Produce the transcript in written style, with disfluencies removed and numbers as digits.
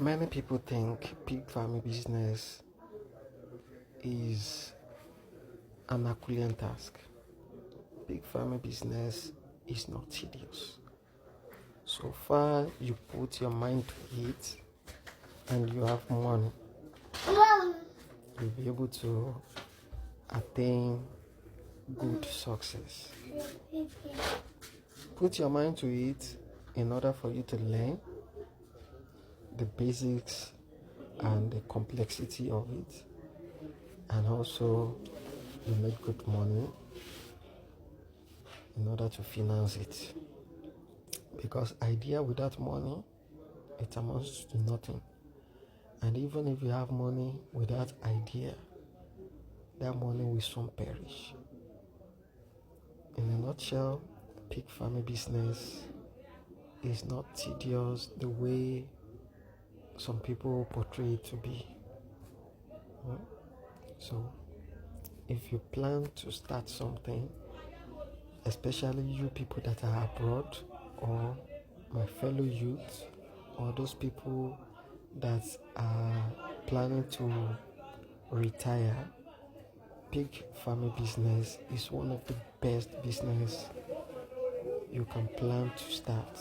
Many people think pig farming business is an Herculean task. Pig farming business is not tedious. So far you put your mind to it and you have money, you'll be able to attain good success. Put your mind to it in order for you to learn the basics and the complexity of it, and also you make good money in order to finance it, because idea without money, it amounts to nothing. And even if you have money without idea, that money will soon perish. In a nutshell, pig farming business is not tedious the way some people portray it to be. So if you plan to start something, especially you people that are abroad, or my fellow youth, or those people that are planning to retire, pig farming business is one of the best business you can plan to start.